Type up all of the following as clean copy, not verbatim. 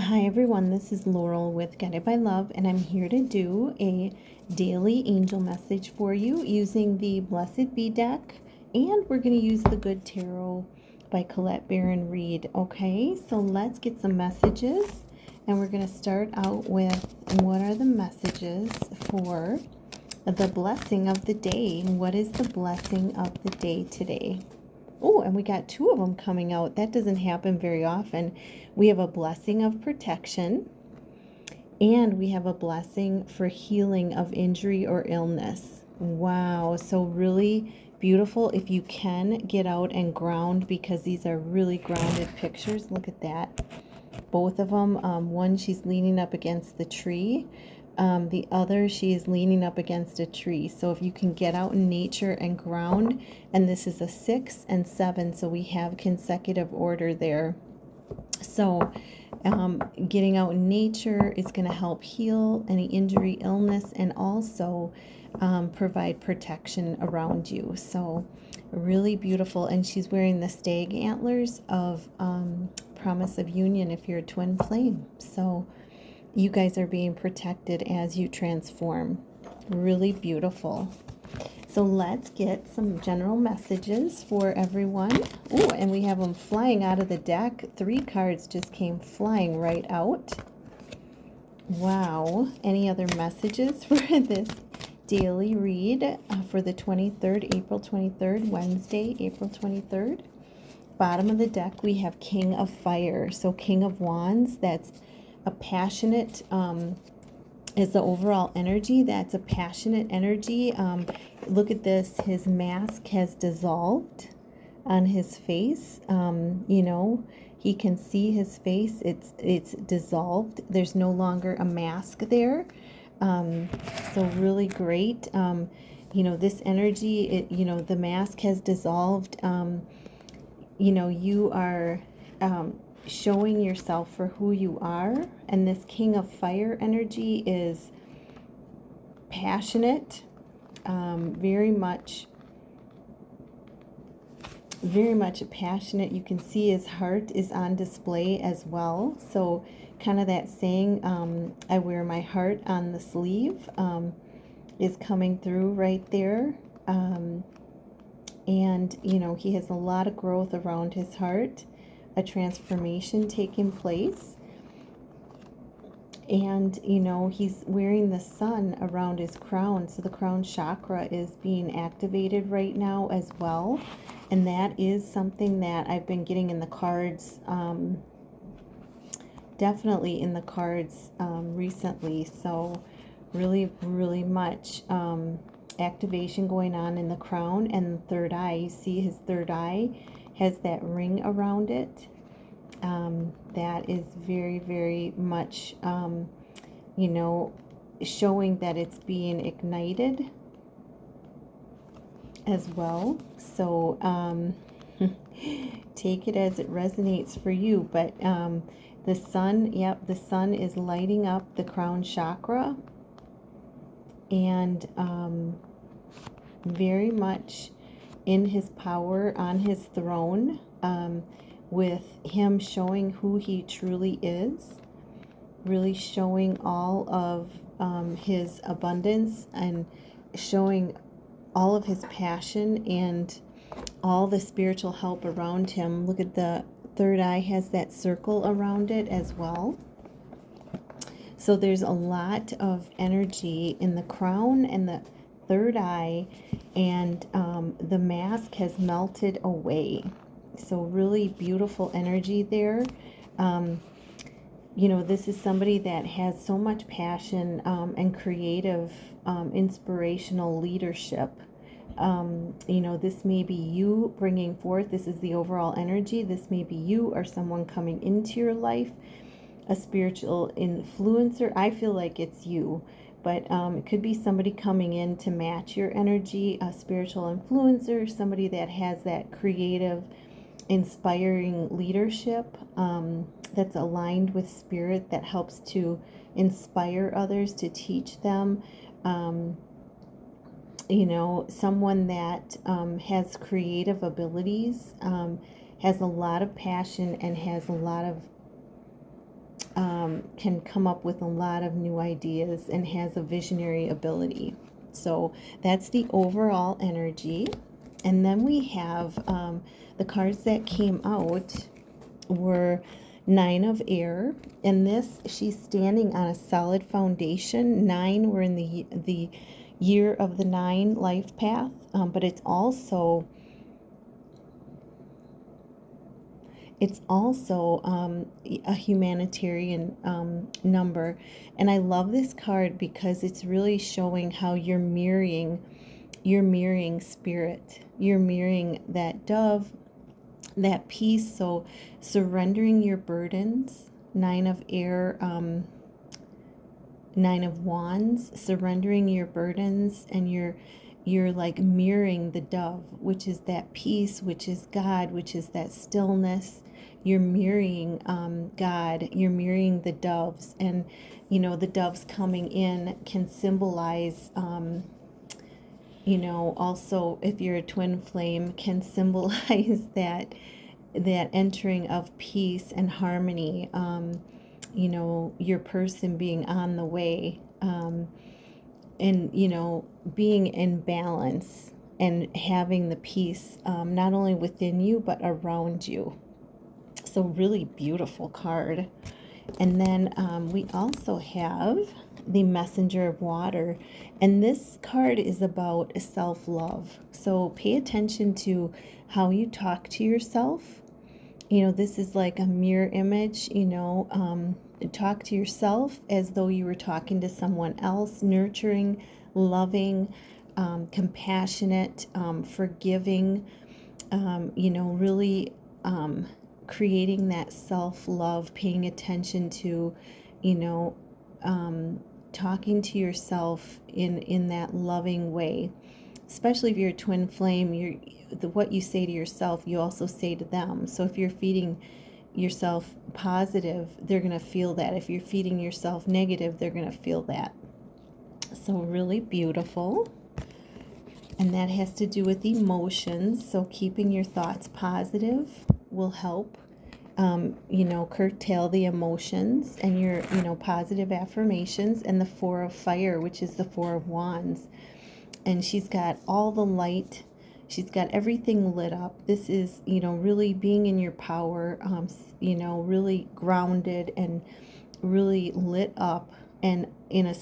Hi everyone, this is Laurel with Guided by Love, and I'm here to do a daily angel message for you using the Blessed Be deck, and we're going to use the Good Tarot by Colette Baron Reed. Okay, so let's get some messages, and we're going to start out with what are the messages for the blessing of the day. What is the blessing of the day today? Oh, and we got two of them coming out. That doesn't happen very often. We have a blessing of protection, and we have a blessing for healing of injury or illness. Wow, so really beautiful. If you can get out and ground, because these are really grounded pictures. Look at that. Both of them. One, she's leaning up against the tree. The other, she is leaning up against a tree. So if you can get out in nature and ground, and this is a 6 and 7, so we have consecutive order there. So getting out in nature is going to help heal any injury, illness, and also provide protection around you. So really beautiful. And she's wearing the stag antlers of promise of union if you're a twin flame. So you guys are being protected as you transform. Really beautiful. So let's get some general messages for everyone. Oh, and we have them flying out of the deck. 3 cards just came flying right out. Wow. Any other messages for this daily read for the 23rd, April 23rd, Wednesday, April 23rd? Bottom of the deck, we have King of Fire. So King of Wands, that's a passionate, is the overall energy. That's a passionate energy. Look at this. His mask has dissolved on his face. You know, he can see his face. It's dissolved. There's no longer a mask there. So really great. You know, this energy, you know, the mask has dissolved. You know, you are showing yourself for who you are, and this King of Fire energy is passionate, very much passionate. You can see his heart is on display as well. So kind of that saying, I wear my heart on the sleeve, is coming through right there. And you know, he has a lot of growth around his heart, a transformation taking place. And you know, he's wearing the sun around his crown, so the crown chakra is being activated right now as well. And that is something that I've been getting in the cards, definitely in the cards recently. So really much activation going on in the crown and the third eye. You see his third eye has that ring around it. That is very much, you know, showing that it's being ignited as well. So take it as it resonates for you. But the sun, yep, the sun is lighting up the crown chakra, and very much in his power on his throne, with him showing who he truly is, really showing all of his abundance and showing all of his passion and all the spiritual help around him. Look at the third eye has that circle around it as well. So there's a lot of energy in the crown and the third eye, and the mask has melted away. So really beautiful energy there. You know, this is somebody that has so much passion and creative, inspirational leadership. You know, this may be you bringing forth, this is the overall energy. This may be you or someone coming into your life, a spiritual influencer. I feel like it's you, but it could be somebody coming in to match your energy, a spiritual influencer, somebody that has that creative, inspiring leadership that's aligned with spirit, that helps to inspire others, to teach them. You know, someone that has creative abilities, has a lot of passion, and has a lot of can come up with a lot of new ideas and has a visionary ability. So that's the overall energy. And then we have the cards that came out were Nine of Air, and this, she's standing on a solid foundation. Nine, we're in the year of the nine life path, but it's also a humanitarian number. And I love this card because it's really showing how you're mirroring spirit. You're mirroring that dove, that peace. So surrendering your burdens. Nine of Air, Nine of Wands, surrendering your burdens, and you're like mirroring the dove, which is that peace, which is God, which is that stillness. You're mirroring God, you're mirroring the doves. And the doves coming in can symbolize also, if you're a twin flame, can symbolize that entering of peace and harmony, your person being on the way, and being in balance and having the peace, not only within you but around you. So really beautiful card. And then we also have the Messenger of Water. And this card is about self-love. So pay attention to how you talk to yourself. This is like a mirror image, talk to yourself as though you were talking to someone else, nurturing, loving, compassionate, forgiving, really creating that self-love, paying attention to, talking to yourself in that loving way. Especially if you're a twin flame, what you say to yourself, you also say to them. So if you're feeding yourself positive, they're going to feel that. If you're feeding yourself negative, they're going to feel that. So really beautiful. And that has to do with emotions. So keeping your thoughts positive will help, curtail the emotions, and your, positive affirmations. And the Four of Fire, which is the Four of Wands. And she's got all the light. She's got everything lit up. This is, really being in your power, really grounded and really lit up and on a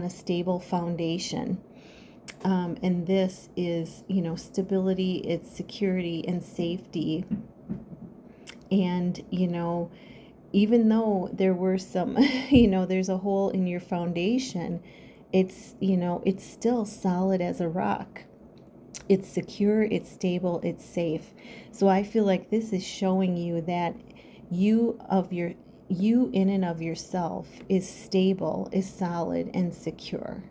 stable foundation. And this is, stability, it's security and safety. And, even though there were some, there's a hole in your foundation, it's, it's still solid as a rock. It's secure, it's stable, it's safe. So I feel like this is showing you that you in and of yourself is stable, is solid and secure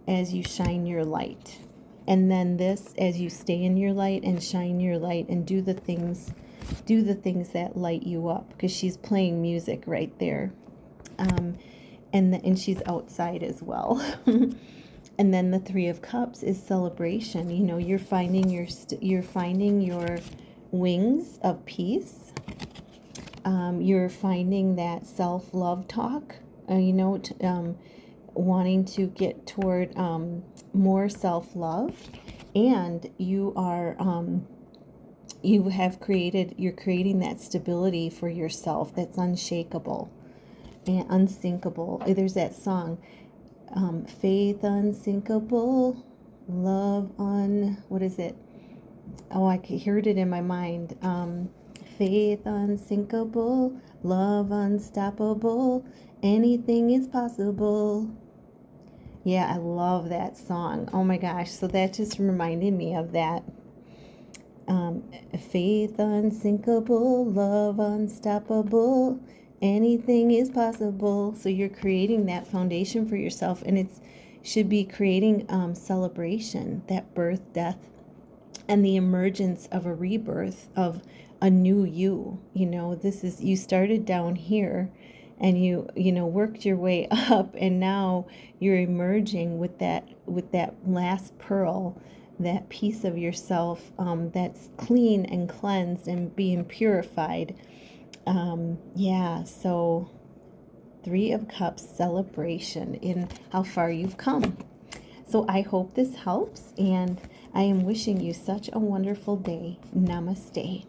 as you shine your light. And then this, as you stay in your light and shine your light and do the things that light you up, because she's playing music right there. And she's outside as well. And then the Three of Cups is celebration. You're finding your wings of peace. You're finding that self-love talk. Wanting to get toward more self-love, and you're creating that stability for yourself that's unshakable and unsinkable. There's that song, faith unsinkable, love what is it? Oh, I heard it in my mind. Faith unsinkable, love unstoppable, anything is possible. Yeah, I love that song. Oh my gosh. So that just reminded me of that. Faith unsinkable, love unstoppable, anything is possible. So you're creating that foundation for yourself, and it should be creating celebration, that birth, death, and the emergence of a rebirth of a new you. This is, you started down here and you worked your way up, and now you're emerging with that last pearl, that piece of yourself that's clean and cleansed and being purified, Yeah, so Three of Cups celebration in how far you've come. So I hope this helps, and I am wishing you such a wonderful day. Namaste.